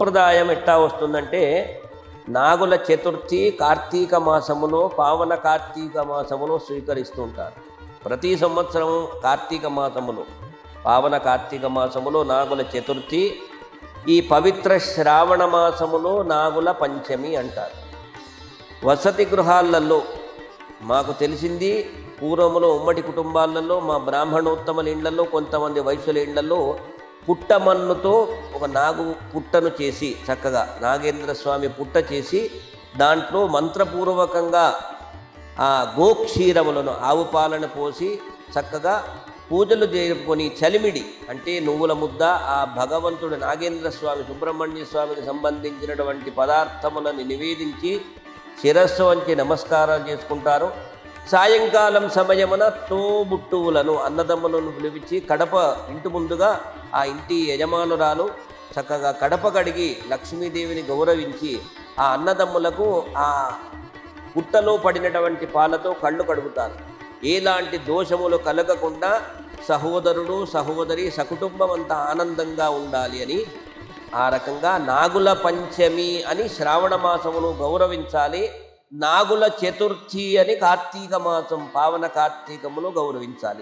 సంప్రదాయం ఎట్టా వస్తుందంటే నాగుల చతుర్థి కార్తీక మాసములో పావన కార్తీక మాసములో స్వీకరిస్తూ ఉంటారు. ప్రతి సంవత్సరం కార్తీక మాసములో పావన కార్తీక మాసములో నాగుల చతుర్థి, ఈ పవిత్ర శ్రావణ మాసములో నాగుల పంచమి అంటారు. వసతి గృహాలలో మాకు తెలిసింది, పూర్వములో ఉమ్మడి కుటుంబాలలో మా బ్రాహ్మణోత్తముల ఇళ్లలో, కొంతమంది వైశ్యుల ఇళ్లలో పుట్టమన్నుతో ఒక నాగు పుట్టను చేసి, చక్కగా నాగేంద్ర స్వామి పుట్ట చేసి దాంట్లో మంత్రపూర్వకంగా ఆ గోక్షీరములను, ఆవు పాలను పోసి చక్కగా పూజలు చేసుకొని చలిమిడి అంటే నువ్వుల ముద్ద, ఆ భగవంతుడు నాగేంద్ర స్వామి సుబ్రహ్మణ్య స్వామికి సంబంధించినటువంటి పదార్థములను నివేదించి శిరస్సు వంచి నమస్కారాలు చేసుకుంటారు. సాయంకాలం సమయమున తోబుట్టువులను, అన్నదమ్ములను పిలిపించి కడప ఇంటి ముందుగా ఆ ఇంటి యజమానురాలు చక్కగా కడప కడిగి లక్ష్మీదేవిని గౌరవించి ఆ అన్నదమ్ములకు ఆ పుట్టలో పడినటువంటి పాలతో కళ్ళు కడుగుతారు. ఎలాంటి దోషములు కలగకుండా సహోదరుడు సహోదరి సకుటుంబం అంతా ఆనందంగా ఉండాలి అని ఆ రకంగా నాగుల పంచమి అని శ్రావణ మాసమును గౌరవించాలి. నాగుల చతుర్థి అని కార్తీక మాసం పావన కార్తీకమును గౌరవించాలి.